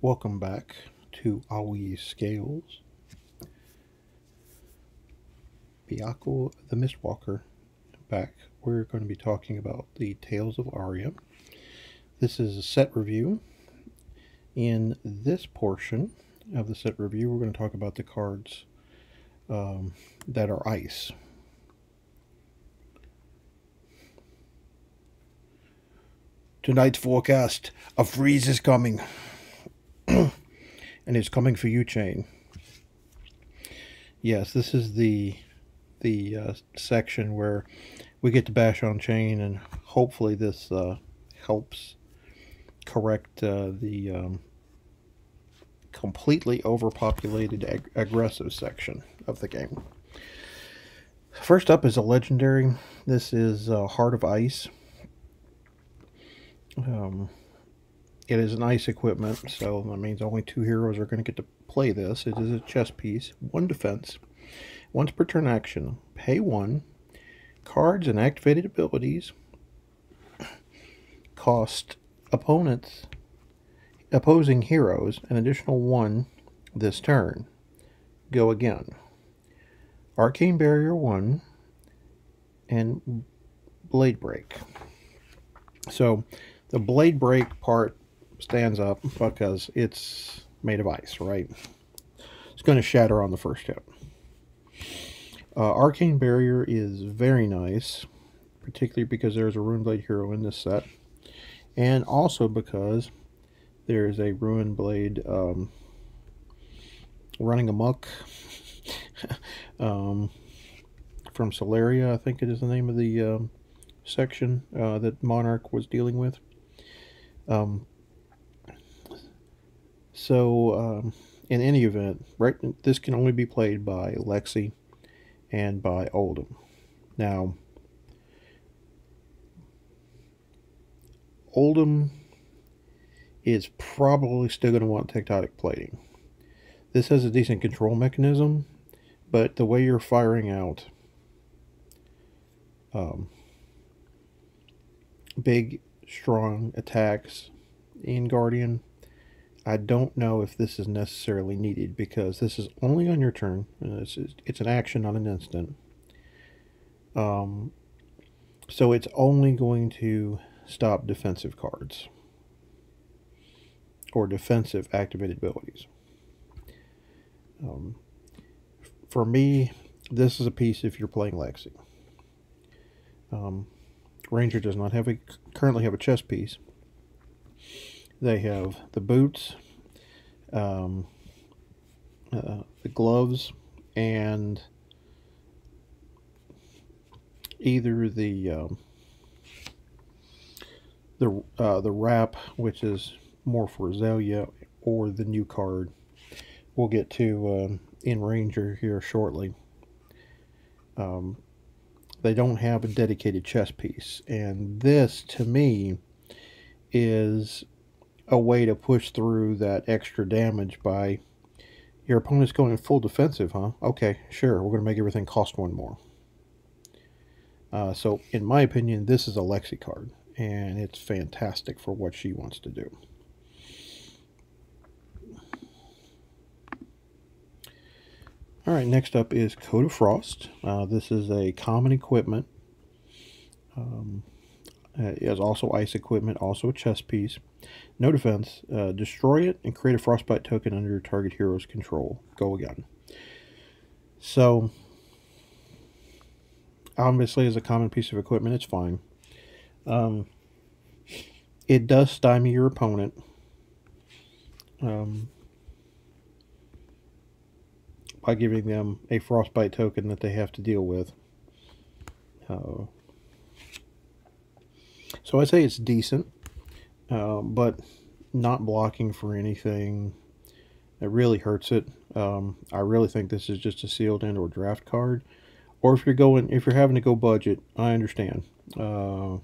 Welcome back to Awi Scales. Biako the Mistwalker back. We're going to be talking about the Tales of Aria. This is a set review. In this portion of the set review, we're going to talk about the cards that are ice. Tonight's forecast, a freeze is coming. And it's coming for you, Chain. Yes, this is the section where we get to bash on Chain, and hopefully this helps correct the completely overpopulated aggressive section of the game. First up is a legendary. This is Heart of Ice. It is an ice equipment, so that means only 2 heroes are going to get to play this. It is a chess piece, 1 defense, once per turn action. Pay 1. Cards and activated abilities cost opposing heroes an additional 1 this turn. Go again. Arcane Barrier 1 and Blade Break. So the Blade Break part stands up because it's made of ice, right? It's going to shatter on the first hit. Arcane Barrier is very nice, particularly because there's a Runeblade hero in this set, and also because there's a Runeblade running amok from Solaria, I think it is the name of the section that Monarch was dealing with. In any event, right, this can only be played by Lexi and by Oldhim. Now, Oldhim is probably still going to want tectonic plating. This has a decent control mechanism, but the way you're firing out big, strong attacks in Guardian, I don't know if this is necessarily needed, because this is only on your turn. It's an action, not an instant. So it's only going to stop defensive cards or defensive activated abilities. For me, this is a piece if you're playing Lexi. Ranger does not currently have a chess piece. They have the boots, the gloves, and either the wrap, which is more for Azalea, or the new card we'll get to in Ranger here shortly. They don't have a dedicated chess piece, and this, to me, is a way to push through that extra damage by your opponent's going full defensive, huh? Okay, sure, we're going to make everything cost 1 more. So, in my opinion, this is a Lexi card, and it's fantastic for what she wants to do. Alright, next up is Code of Frost. This is a common equipment. It is also ice equipment, also a chess piece. No defense. Destroy it and create a frostbite token under your target hero's control. Go again. So, obviously, as a common piece of equipment, it's fine. It does stymie your opponent. By giving them a frostbite token that they have to deal with. So I say it's decent, but not blocking for anything. It really hurts it. I really think this is just a sealed and or draft card. Or if you're having to go budget, I understand. Again,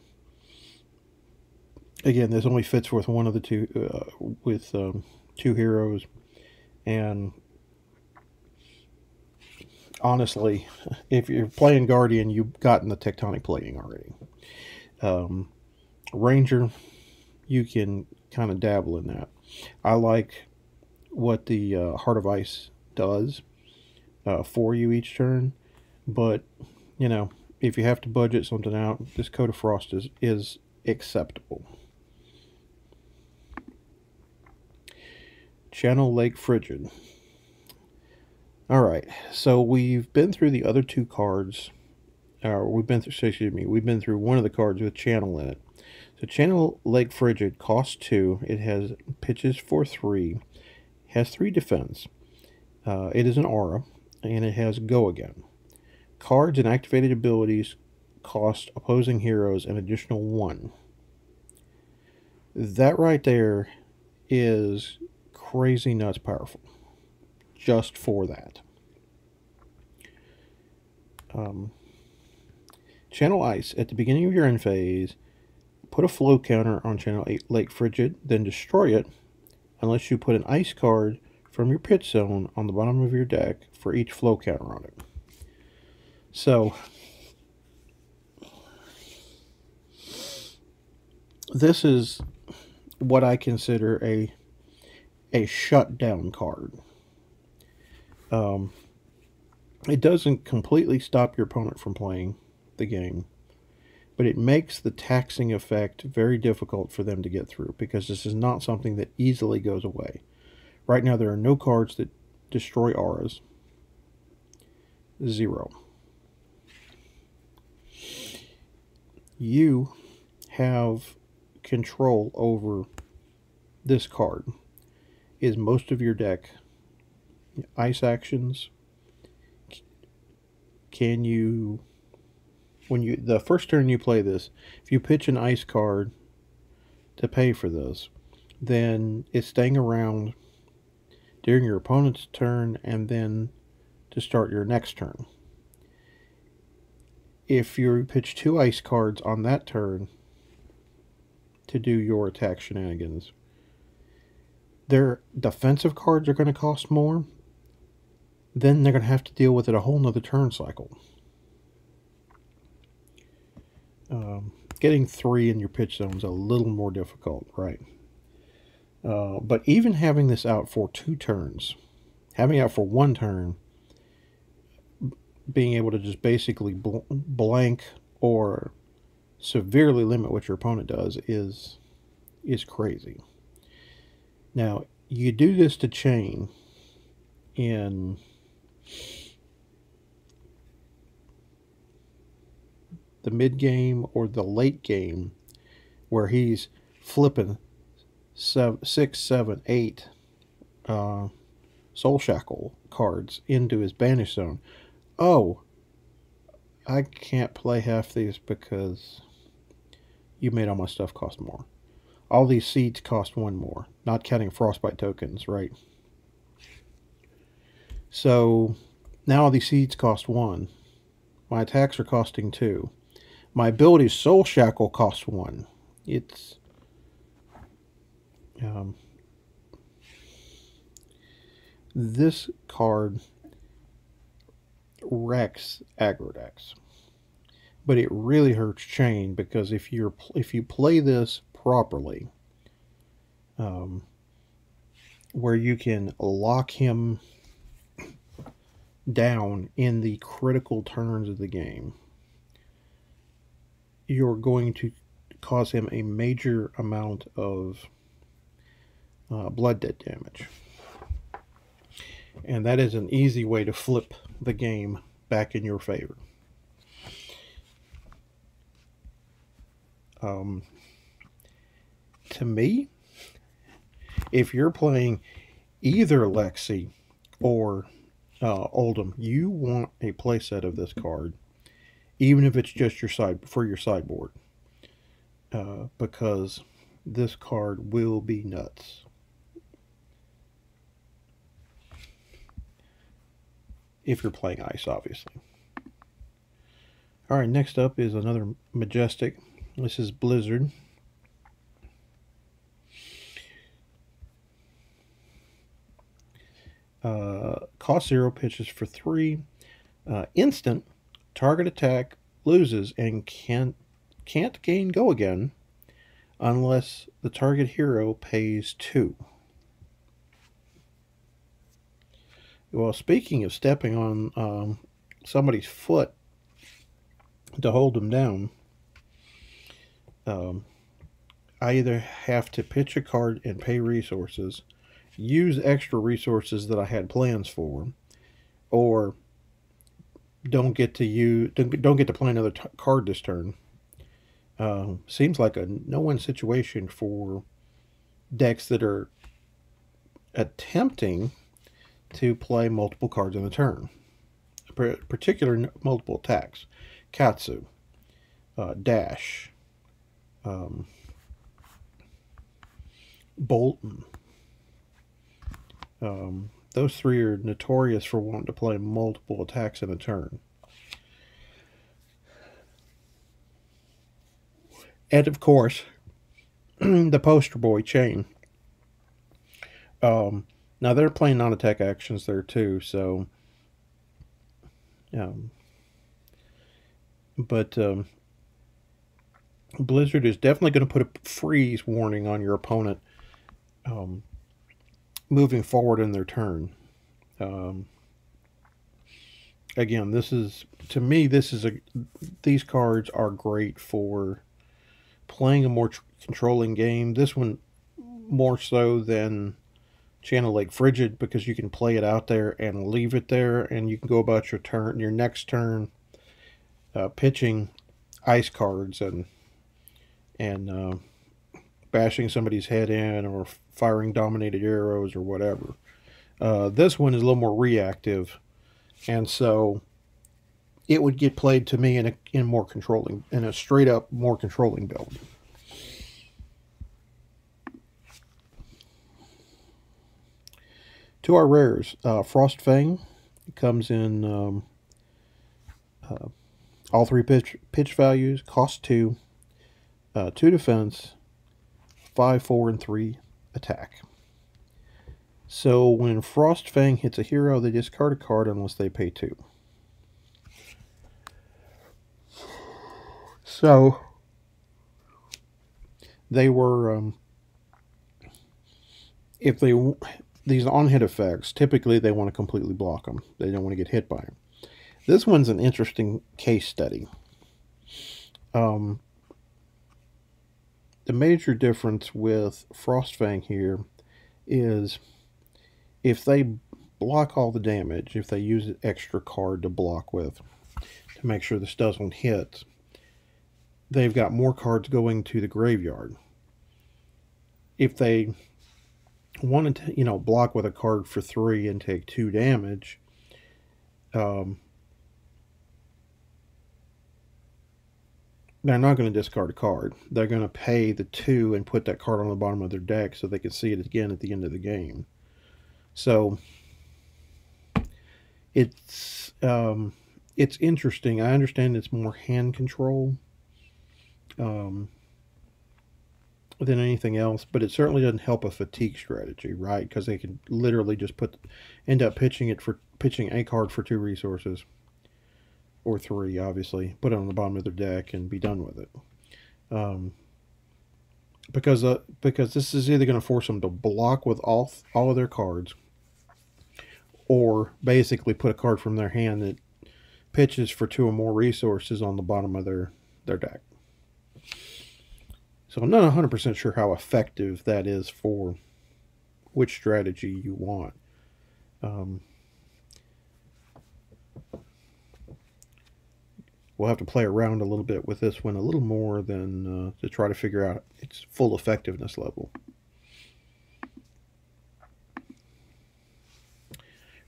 this only fits with one of the two, with 2 heroes, and honestly, if you're playing Guardian, you've gotten the tectonic plating already. Ranger, you can kind of dabble in that. I like what the Heart of Ice does for you each turn, but you know, if you have to budget something out, this Coat of Frost is acceptable. Channel Lake Frigid. Alright, so we've been through the other two cards. We've been through one of the cards with Channel in it. So Channel Lake Frigid costs 2. It has pitches for 3. Has 3 defense. It is an aura, and it has Go Again. Cards and activated abilities cost opposing heroes an additional 1. That right there is crazy nuts powerful. Just for that. Channel Ice. At the beginning of your end phase, put a flow counter on Channel Lake Frigid, then destroy it unless you put an ice card from your pit zone on the bottom of your deck for each flow counter on it. So, this is what I consider a shutdown card. It doesn't completely stop your opponent from playing the game, but it makes the taxing effect very difficult for them to get through, because this is not something that easily goes away. Right now there are no cards that destroy auras. 0. You have control over this card. Is most of your deck ice actions? Can you, the first turn you play this, if you pitch an ice card to pay for this, then it's staying around during your opponent's turn and then to start your next turn. If you pitch 2 ice cards on that turn to do your attack shenanigans, their defensive cards are going to cost more. Then they're going to have to deal with it a whole nother turn cycle. Getting 3 in your pitch zone is a little more difficult, right? But even having this out for 2 turns, having it out for 1 turn, being able to just basically blank or severely limit what your opponent does is crazy. Now, you do this to chain in the mid game or the late game, where he's flipping 6, 7, 8 Soul Shackle cards into his banish zone. Oh, I can't play half these because you made all my stuff cost more. All these seeds cost 1 more, not counting frostbite tokens, right? So now all these seeds cost 1. My attacks are costing 2. My ability Soul Shackle costs 1. It's this card wrecks aggro decks, but it really hurts chain, because if you play this properly, where you can lock him down in the critical turns of the game, you're going to cause him a major amount of blood debt damage. And that is an easy way to flip the game back in your favor. To me, if you're playing either Lexi or Oldham, you want a playset of this card, even if it's just your sideboard, because this card will be nuts. If you're playing ice, obviously. Alright, next up is another Majestic. This is Blizzard. Cost 0, pitches for 3. Instant, target attack loses and can't gain Go Again unless the target hero pays 2. Well, speaking of stepping on somebody's foot to hold them down, um, I either have to pitch a card and pay resources, use extra resources that I had plans for, or don't get to play another card this turn. Seems like a no-win situation for decks that are attempting to play multiple cards in a turn, particular multiple attacks. Katsu, Dash, um, Bolton. Those three are notorious for wanting to play multiple attacks in a turn. And of course, the poster boy Chain. Now they're playing non-attack actions there too, so but Blizzard is definitely going to put a freeze warning on your opponent moving forward in their turn. Again, this is, to me, these cards are great for playing a more controlling game. This one more so than Channel Lake Frigid, because you can play it out there and leave it there, and you can go about your next turn pitching ice cards and bashing somebody's head in, or firing dominated arrows or whatever. This one is a little more reactive, and so it would get played to me in a straight up more controlling build. To our rares, Frost Fang comes in all three pitch values, cost 2, 2 defense, 5, 4, and 3 attack. So when Frost Fang hits a hero, they discard a card unless they pay 2. So they were, if they, these on-hit effects, typically they want to completely block them. They don't want to get hit by them. This one's an interesting case study. The major difference with Frostfang here is if they block all the damage, if they use an extra card to block with to make sure this doesn't hit, they've got more cards going to the graveyard. If they wanted to, block with a card for 3 and take 2 damage, they're not going to discard a card. They're going to pay the 2 and put that card on the bottom of their deck so they can see it again at the end of the game. So it's interesting. I understand it's more hand control than anything else, but it certainly doesn't help a fatigue strategy, right? Because they can literally just end up pitching a card for 2 resources. Or 3, obviously, put it on the bottom of their deck and be done with it. Because this is either going to force them to block with all of their cards, or basically put a card from their hand that pitches for 2 or more resources on the bottom of their deck. So I'm not 100% sure how effective that is for which strategy you want. We'll have to play around a little bit with this one, a little more than to try to figure out its full effectiveness level.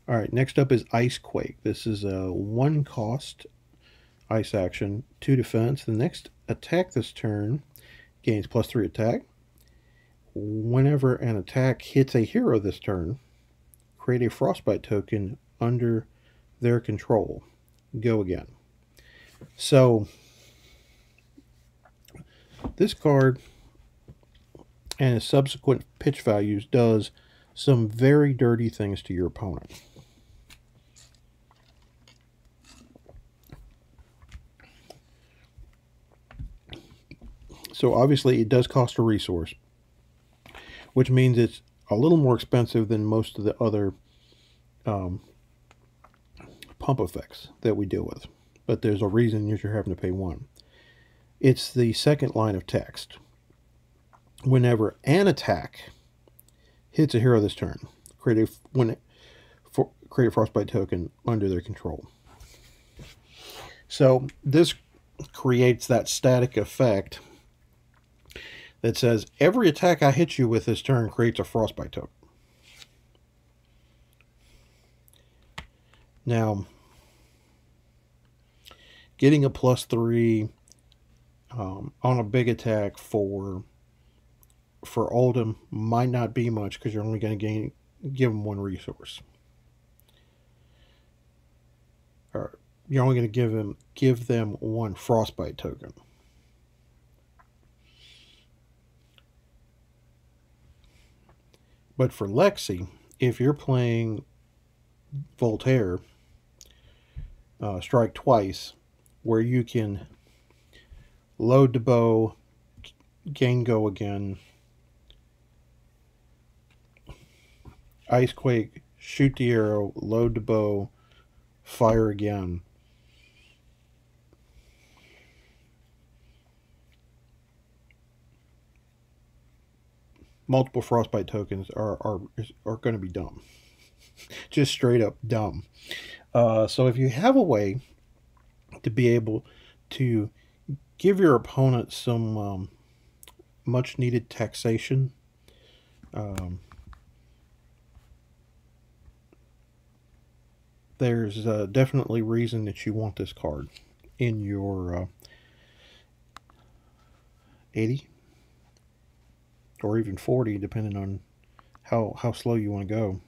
All right, next up is Ice Quake. This is a 1 cost ice action, 2 defense. The next attack this turn gains +3 attack. Whenever an attack hits a hero this turn, create a frostbite token under their control. Go again. So this card and its subsequent pitch values does some very dirty things to your opponent. So obviously it does cost a resource, which means it's a little more expensive than most of the other pump effects that we deal with. But there's a reason you're having to pay 1. It's the second line of text. Whenever an attack hits a hero this turn, create a frostbite token under their control. So this creates that static effect that says every attack I hit you with this turn creates a frostbite token. Now, getting a +3 on a big attack for Oldhim might not be much because you're only going to give them 1 resource. Or you're only going to give them 1 frostbite token. But for Lexi, if you're playing Voltaire, strike twice, where you can load the bow, gain go again, Ice Quake, shoot the arrow, load the bow, fire again. Multiple frostbite tokens are going to be dumb. Just straight up dumb. So if you have a way to be able to give your opponent some much needed taxation, there's definitely reason that you want this card in your 80 or even 40, depending on how slow you want to go.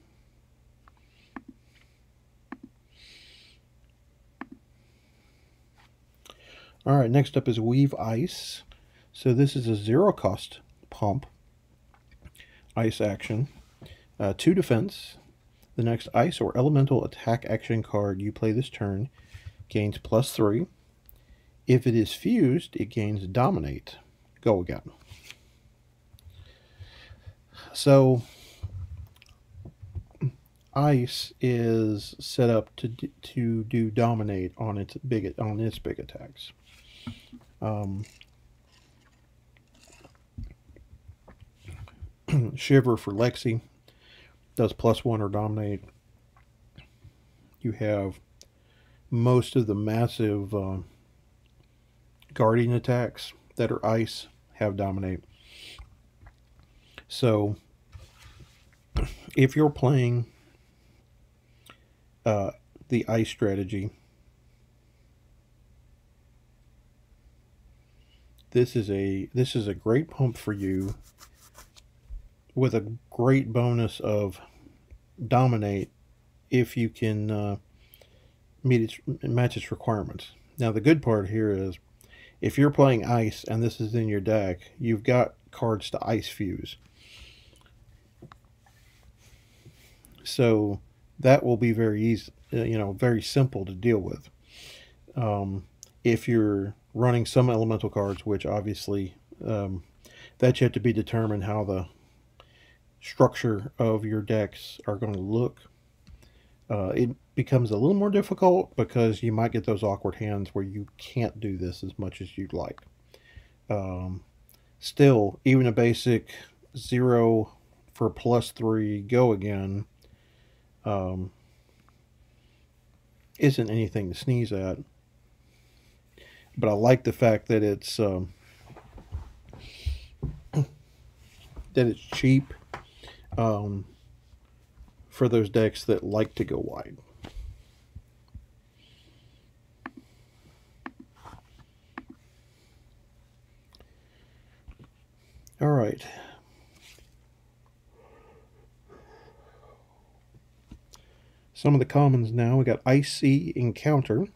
Alright, next up is Weave Ice. So this is a 0 cost pump ice action. 2 defense. The next ice or elemental attack action card you play this turn gains +3. If it is fused, it gains Dominate. Go again. So ice is set up to do Dominate on its big attacks. Shiver for Lexi does +1 or Dominate. You have most of the massive guardian attacks that are ice have Dominate. So if you're playing the ice strategy, this is a great pump for you, with a great bonus of Dominate if you can match its requirements. Now the good part here is, if you're playing ice and this is in your deck, you've got cards to ice fuse. So that will be very easy, very simple to deal with. If you're running some elemental cards, which obviously that's yet to be determined how the structure of your decks are going to look. It becomes a little more difficult because you might get those awkward hands where you can't do this as much as you'd like. Still, even a basic 0 for +3 go again isn't anything to sneeze at. But I like the fact that it's cheap for those decks that like to go wide. All right. Some of the commons now. We got Icy Encounter.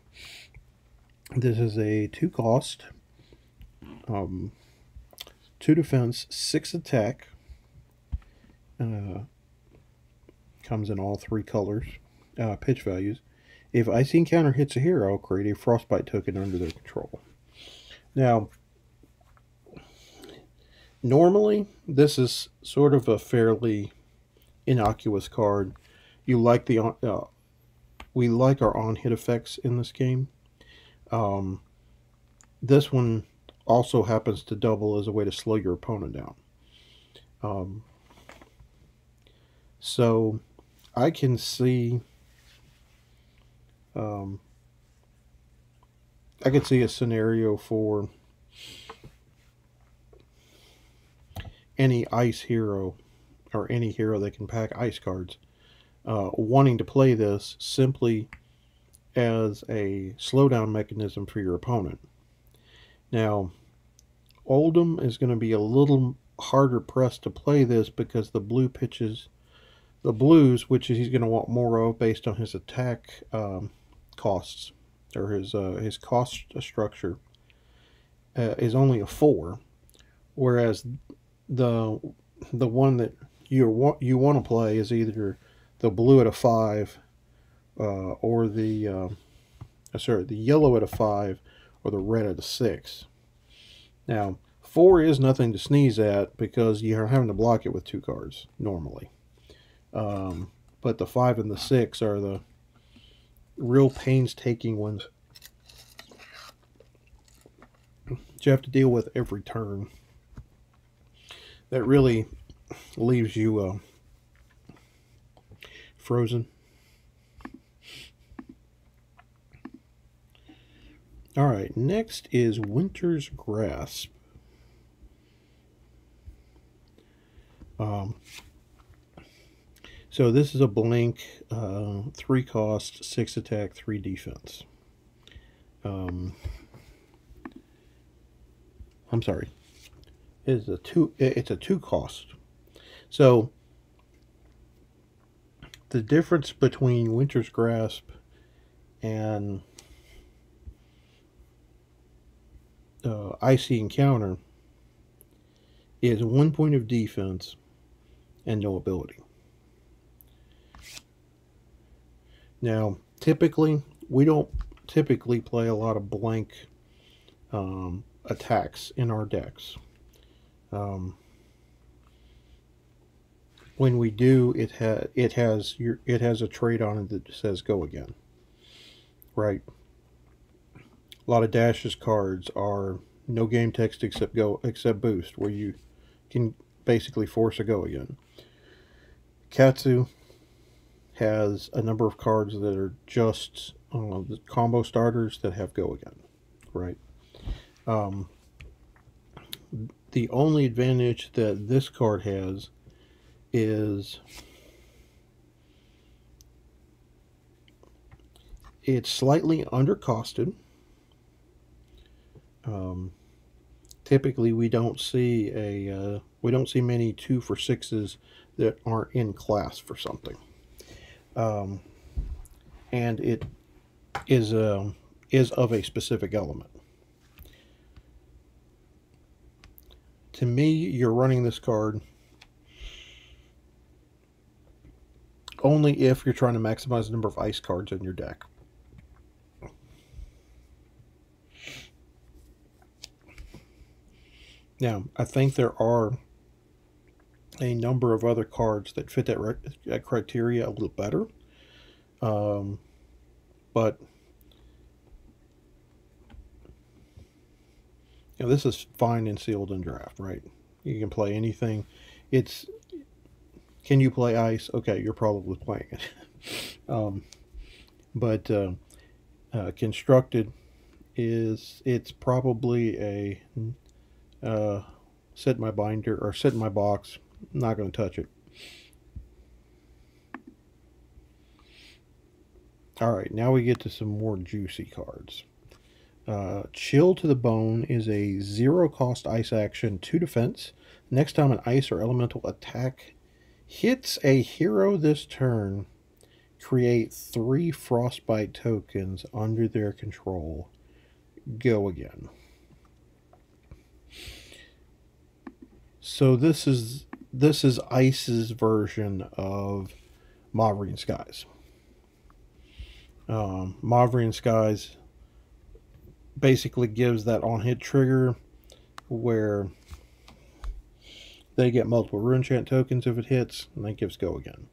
This is a 2 cost, 2 defense, 6 attack. Comes in all 3 colors, pitch values. If Icy Encounter hits a hero, create a frostbite token under their control. Now, normally this is sort of a fairly innocuous card. you like the we like our on-hit effects in this game. This one also happens to double as a way to slow your opponent down. So I can see a scenario for any ice hero or any hero that can pack ice cards wanting to play this simply as a slowdown mechanism for your opponent. Now, Oldham is going to be a little harder pressed to play this because the blues, which he's going to want more of based on his attack costs or his cost structure, is only a 4, whereas the one that you want to play is either the blue at a 5 or the yellow at a 5 or the red at a 6. Now, 4 is nothing to sneeze at because you're having to block it with 2 cards normally. But the 5 and the 6 are the real painstaking ones that you have to deal with every turn. That really leaves you frozen. Alright, next is Winter's Grasp. So this is a blank, 3 cost, 6 attack, 3 defense. I'm sorry. It's a 2 cost. So the difference between Winter's Grasp and Icy Encounter is 1 point of defense and no ability. Now, typically, we don't typically play a lot of blank attacks in our decks. When we do, it has a trait on it that says "Go again." Right. A lot of Dash's cards are no game text except boost, where you can basically force a go again. Katsu has a number of cards that are just combo starters that have go again, right? The only advantage that this card has is it's slightly undercosted. Typically, we don't see many 2 for 6s that aren't in class for something. And it is of a specific element. To me, you're running this card only if you're trying to maximize the number of ice cards in your deck. Now, I think there are a number of other cards that fit that criteria a little better. But this is fine and sealed in draft, right? You can play anything. Can you play ice? Okay, you're probably playing it. But constructed it's probably a sit in my binder or sit in my box. I'm not going to touch it. Alright, now we get to some more juicy cards. Chill to the Bone is a 0 cost ice action, 2 defense. Next time an ice or elemental attack hits a hero this turn, create 3 frostbite tokens under their control. Go again. So this is Ice's version of Maverian Skies. Maverian Skies basically gives that on-hit trigger where they get multiple rune chant tokens if it hits, and that gives go again.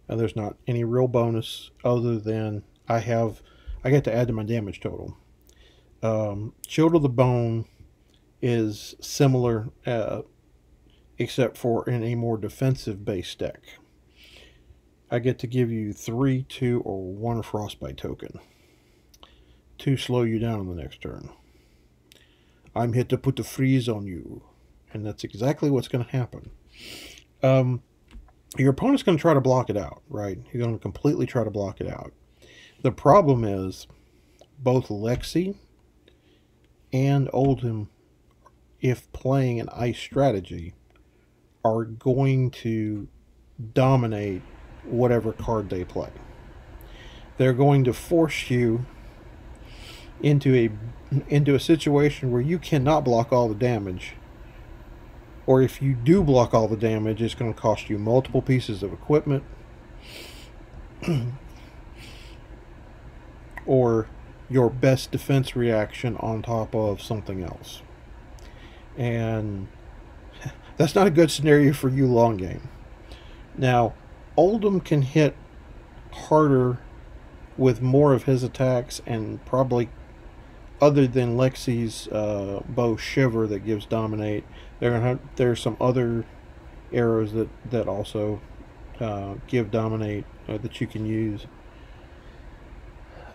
And there's not any real bonus other than I get to add to my damage total. Shield of the Bone is similar, except for in a more defensive based deck. I get to give you 3, 2, or 1 Frostbite token to slow you down on the next turn. I'm here to put the freeze on you, and that's exactly what's going to happen. Your opponent's going to try to block it out, right? He's going to completely try to block it out. The problem is both Lexi and Oldham, if playing an ice strategy, are going to dominate whatever card they play. They're going to force you into a situation where you cannot block all the damage, or if you do block all the damage, it's going to cost you multiple pieces of equipment or your best defense reaction on top of something else. And that's not a good scenario for you long game. Now, Oldham can hit harder with more of his attacks, and probably other than Lexi's bow shiver that gives dominate, there's some other arrows that also give dominate that you can use.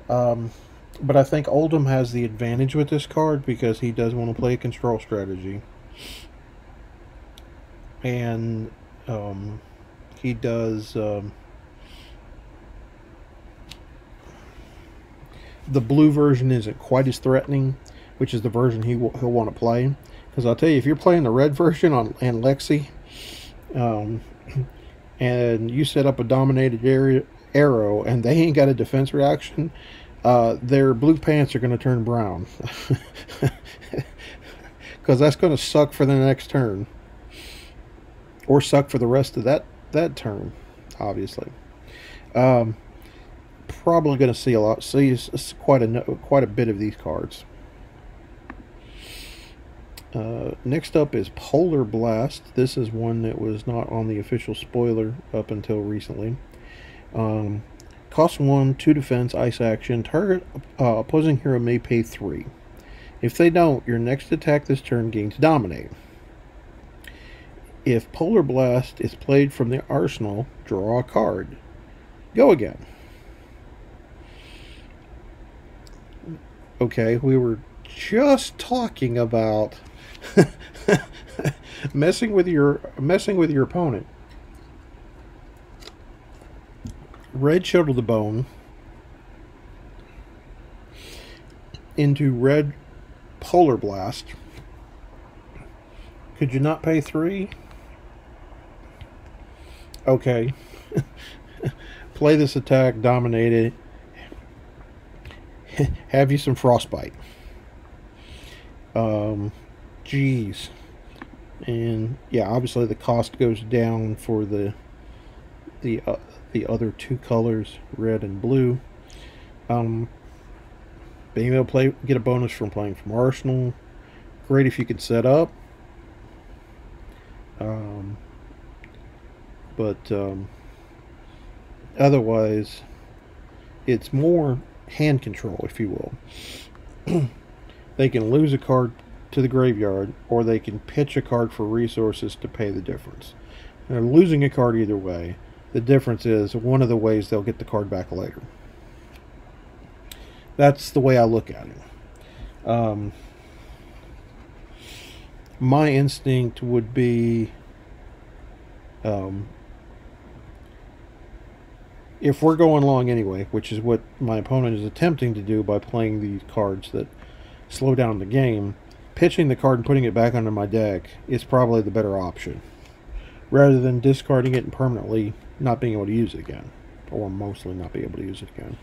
But I think Oldham has the advantage with this card because he does want to play a control strategy, and he does. The blue version isn't quite as threatening, which is the version he'll want to play. Because I'll tell you, if you're playing the red version and Lexi, and you set up a dominated arrow and they ain't got a defense reaction, their blue pants are going to turn brown. Because that's going to suck for the next turn. Or suck for the rest of that turn, obviously. Probably going to see quite a bit of these cards. Next up is Polar Blast. This is one that was not on the official spoiler up until recently. Cost 1, 2 defense, ice action. Target opposing hero may pay 3. If they don't, your next attack this turn gains dominate. If Polar Blast is played from the arsenal, draw a card. Go again. Okay, we were just talking about messing with your opponent. Red Shield of the Bone into red Polar Blast. Could you not pay 3? Okay. Play this attack, dominate it. Have you some Frostbite. Geez. And yeah, obviously the cost goes down for the other 2 colors, red and blue. Being able to get a bonus from playing from Arsenal. Great if you could set up. But otherwise, it's more hand control, if you will. They can lose a card to the graveyard, or they can pitch a card for resources to pay the difference. They're losing a card either way. The difference is one of the ways they'll get the card back later. That's the way I look at it. My instinct would be, if we're going long anyway, which is what my opponent is attempting to do by playing these cards that slow down the game, pitching the card and putting it back under my deck is probably the better option, rather than discarding it and permanently not being able to use it again, or mostly not be able to use it again.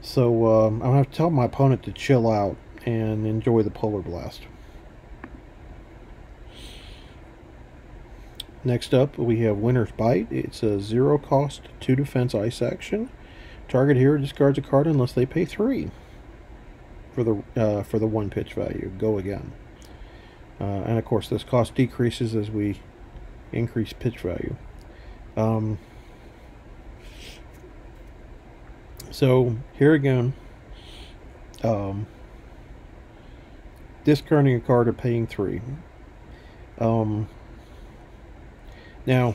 So I'm going to have to tell my opponent to chill out and enjoy the Polar Blast. Next up, we have Winter's Bite. It's a 0 cost, 2 defense ice action. Target hero discards a card unless they pay 3 for the 1 pitch value. Go again. And of course, this cost decreases as we increased pitch value. So here again, discarding a card or paying 3. Now,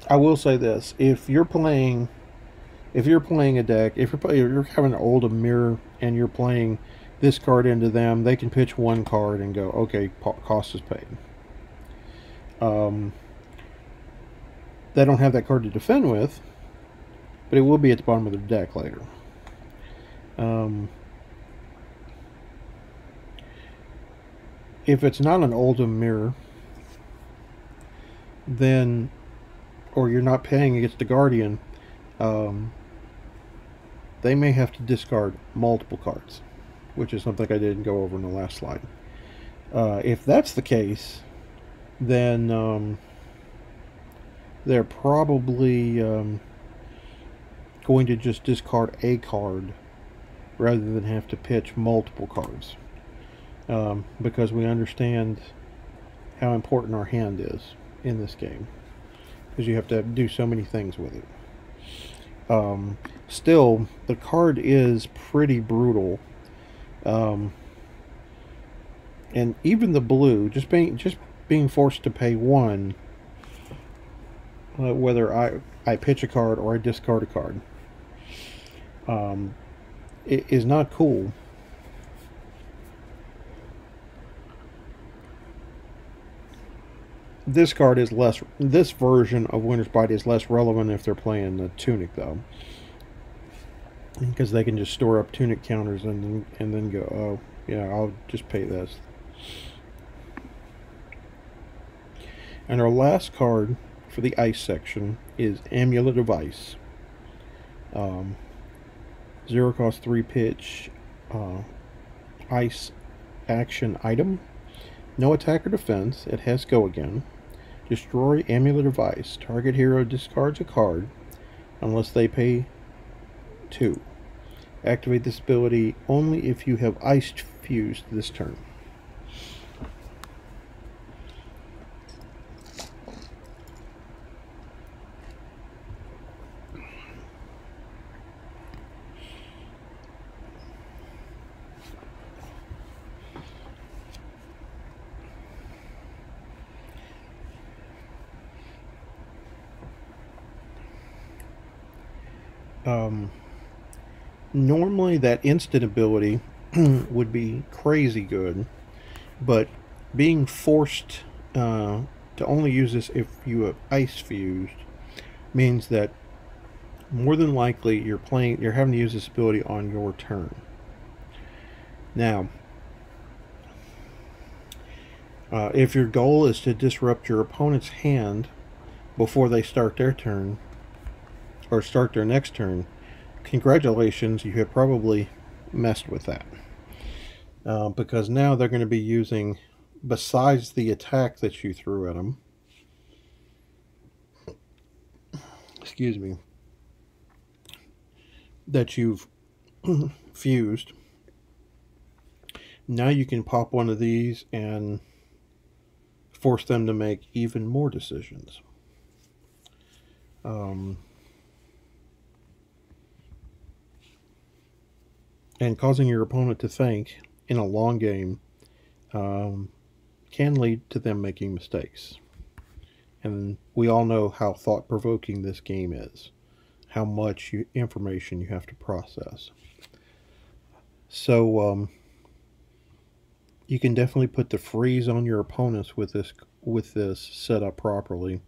I will say this: if you're playing a deck, if you're having an old mirror and you're playing this card into them, they can pitch 1 card and go, okay, cost is paid. They don't have that card to defend with, but it will be at the bottom of their deck later. If it's not an Oldham mirror, then, or you're not paying against the Guardian, they may have to discard multiple cards, which is something I didn't go over in the last slide. If that's the case, then they're probably going to just discard a card rather than have to pitch multiple cards, because we understand how important our hand is in this game, because you have to do so many things with it. Still, the card is pretty brutal, and even the blue, just being forced to pay 1, whether I pitch a card or I discard a card, it is not cool. This card is less. This version of Winter's Bite is less relevant if they're playing the Tunic, though, because they can just store up Tunic counters and then go, oh yeah, I'll just pay this. And our last card for the ice section is Amulet Device. 0 cost 3 pitch ice action item. No attack or defense. It has go again. Destroy Amulet Device. Target hero discards a card unless they pay 2. Activate this ability only if you have ice fused this turn. Normally that instant ability would be crazy good, but being forced to only use this if you have ice fused means that more than likely you're having to use this ability on your turn. Now, if your goal is to disrupt your opponent's hand before they start their turn, or start their next turn, congratulations, you have probably messed with that. Because now they're going to be using, besides the attack that you threw at them, excuse me, that you've fused, now you can pop one of these and force them to make even more decisions. And causing your opponent to think in a long game can lead to them making mistakes. And we all know how thought-provoking this game is, how much information you have to process. So you can definitely put the freeze on your opponents with this set up properly,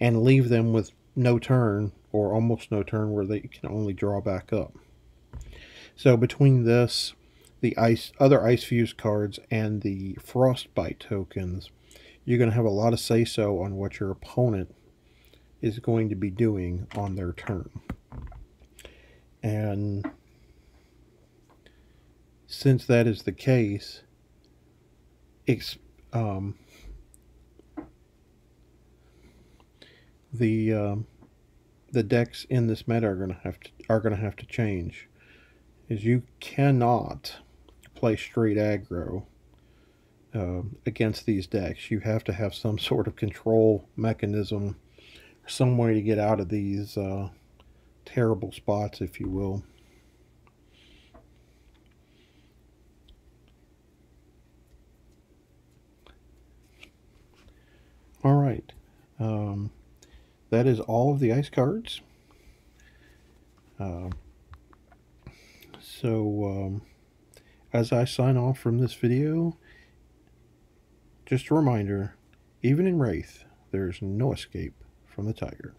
and leave them with no turn, or almost no turn, where they can only draw back up. So between this, the other ice fuse cards, and the frostbite tokens, you're going to have a lot of say-so on what your opponent is going to be doing on their turn. And since that is the case, the decks in this meta are going to have to change. Is you cannot play straight aggro against these decks. You have to have some sort of control mechanism, some way to get out of these terrible spots, if you will. Alright, that is all of the ice cards. As I sign off from this video, just a reminder, even in Wraith, there is no escape from the tiger.